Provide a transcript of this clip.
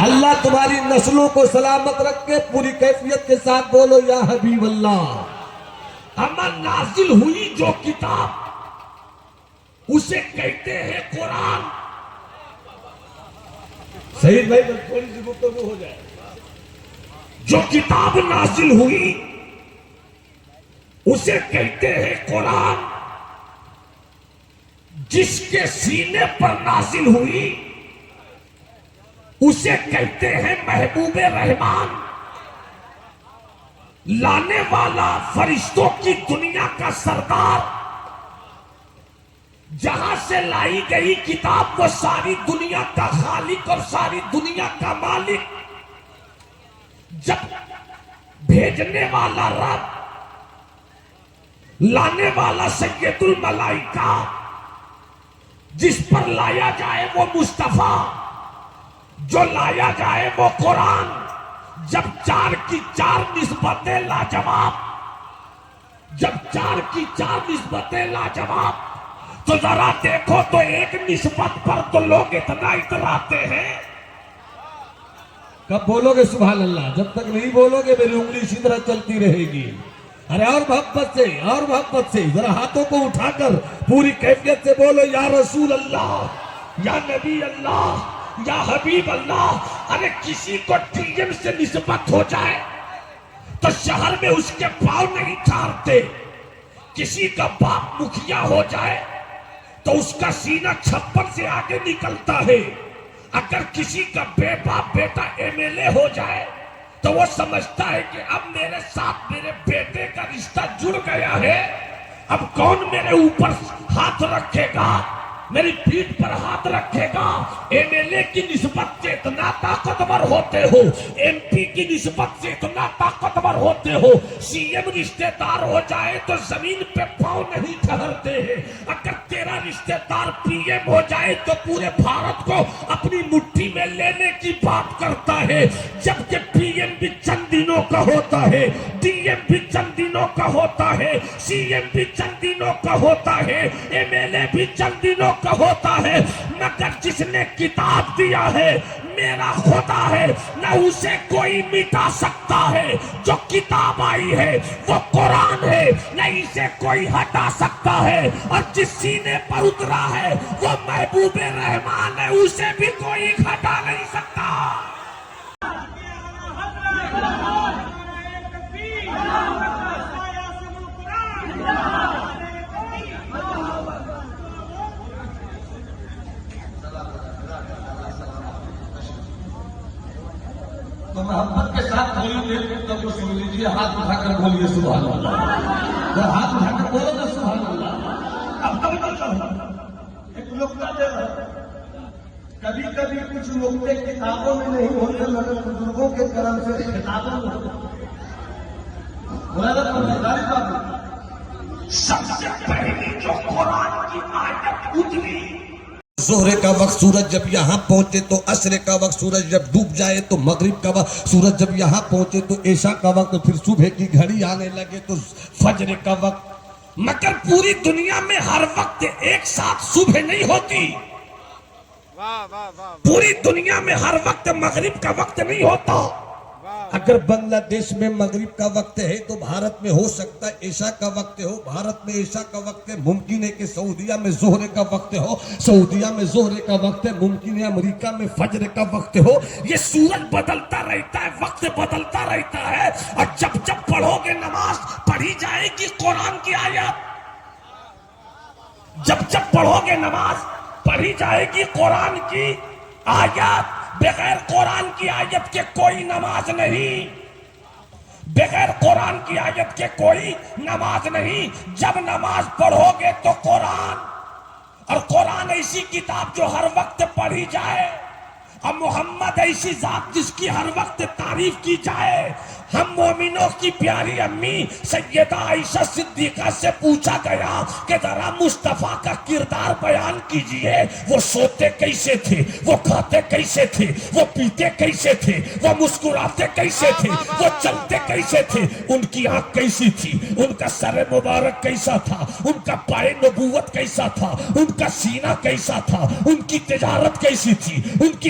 اللہ تمہاری نسلوں کو سلامت رکھے. پوری کیفیت کے ساتھ بولو یا حبیب اللہ. اما نازل ہوئی جو کتاب اسے کہتے ہیں قرآن. سعید بھائی بس تھوڑی سی گفتگو ہو جائے. جو کتاب نازل ہوئی اسے کہتے ہیں قرآن. جس کے سینے پر نازل ہوئی اسے کہتے ہیں محبوب رحمان. لانے والا فرشتوں کی دنیا کا سردار. جہاں سے لائی گئی کتاب وہ ساری دنیا کا خالق اور ساری دنیا کا مالک. جب بھیجنے والا رب، لانے والا سید الملائکہ، جس پر لایا جائے وہ مصطفیٰ، جو لایا جائے وہ قرآن. جب 4 کی 4 نسبتیں لاجواب، جب 4 کی 4 نسبتیں لاجواب، تو ذرا دیکھو تو ایک نسبت پر تو لوگ اتنا اتراتے ہیں. کب بولو گے سبحان اللہ؟ جب تک نہیں بولو گے میری انگلی اسی طرح چلتی رہے گی. ارے اور محبت سے، اور محبت سے ذرا ہاتھوں کو اٹھا کر پوری کیفیت سے بولو یا رسول اللہ، یا نبی اللہ، یا حبیب اللہ. ارے کسی کو ٹی ایم سے نسبت ہو جائے تو شہر میں اس کے پاؤں نہیں جھاڑتے. کسی کا باپ مکھیا ہو جائے تو اس کا سینہ 56 سے آگے نکلتا ہے. اگر کسی کا بے باپ بیٹا ایم ایل اے ہو جائے تو وہ سمجھتا ہے کہ اب میرے ساتھ میرے بیٹے کا رشتہ جڑ گیا ہے. اب کون میرے اوپر ہاتھ رکھے گا، میری پیٹھ پر ہاتھ رکھے گا. ایم ایل اے کی نسبت سے اتنا طاقتور ہوتے ہو، ایم پی کی نسبت سے اتنا طاقتور ہوتے ہو. سی ایم رشتہ دار ہو جائے تو زمین پہ پاؤں نہیں ٹھہرتے ہیں. اگر تیرا رشتہ دار پی ایم ہو جائے تو پورے بھارت کو اپنی مٹھی میں لینے کی بات کرتا ہے. جبکہ پی ایم بھی چند دنوں کا ہوتا ہے، ڈی ایم بھی چند دنوں کا ہوتا ہے، سی ایم بھی چند دنوں کا ہوتا ہے، ایم ایل اے بھی چند دنوں کا ہوتا ہے. مگر جس نے کتاب دیا ہے میرا خدا ہے، نہ اسے کوئی مٹا سکتا ہے. جو کتاب آئی ہے وہ قرآن ہے، نہ اسے کوئی ہٹا سکتا ہے. اور جس سینے پر اترا ہے وہ محبوب رحمان ہے، اسے بھی کوئی ہٹا نہیں سکتا. تو محبت کے ساتھ تھوڑی دیر تک کو سن لیجیے. ہاتھ اٹھا کر بولیے سبحان اللہ. جب ہاتھ اٹھا کر بولو نا سبحان اللہ. اب تب تک ایک نقطہ دے رہا. کبھی کبھی کچھ نقطے کتابوں میں نہیں ہوتے مگر بزرگوں کے کرم سے کتابوں میں ہوتے. سب سے پہلی جو قرآن کی آیت اتری، ظہر کا وقت سورج جب یہاں پہنچے تو عصر کا وقت، سورج جب ڈوب جائے تو مغرب کا وقت، سورج جب یہاں پہنچے تو عشاء کا وقت، پھر صبح کی گھڑی آنے لگے تو فجر کا وقت. مگر پوری دنیا میں ہر وقت ایک ساتھ صبح نہیں ہوتی. پوری دنیا میں ہر وقت مغرب کا وقت نہیں ہوتا. اگر بنگلہ دیش میں مغرب کا وقت ہے تو بھارت میں ہو سکتا ہے عشاء کا وقت ہو. بھارت میں عشاء کا وقت ہے، ممکن ہے کہ سعودیہ میں ظہر کا وقت ہو. سعودیہ میں ظہر کا وقت ہے، ممکن ہے امریکہ میں فجر کا وقت ہو. یہ سورج بدلتا رہتا ہے، وقت بدلتا رہتا ہے. اور جب جب پڑھو گے نماز پڑھی جائے گی قرآن کی آیت. جب جب پڑھو گے نماز پڑھی جائے گی قرآن کی آیات. بغیر قرآن کی آیت کے کوئی نماز نہیں، بغیر قرآن کی آیت کے کوئی نماز نہیں. جب نماز پڑھو گے تو قرآن، اور قرآن ایسی کتاب جو ہر وقت پڑھی جائے. اور محمد ایسی ذات جس کی ہر وقت تعریف کی جائے. ہم مومنوں کی پیاری امی سیدہ عائشہ صدیقہ سے پوچھا گیا کہ ذرا مصطفیٰ کا کردار بیان کیجئے. وہ سوتے کیسے تھے، وہ کھاتے کیسے تھے، وہ پیتے کیسے تھے، وہ مسکراتے کیسے تھے، وہ چلتے کیسے تھے، ان کی آنکھ کیسی تھی، ان کا سر مبارک کیسا تھا، ان کا پائے نبوت کیسا تھا، ان کا سینہ کیسا تھا، ان کی تجارت کیسی تھی، ان کی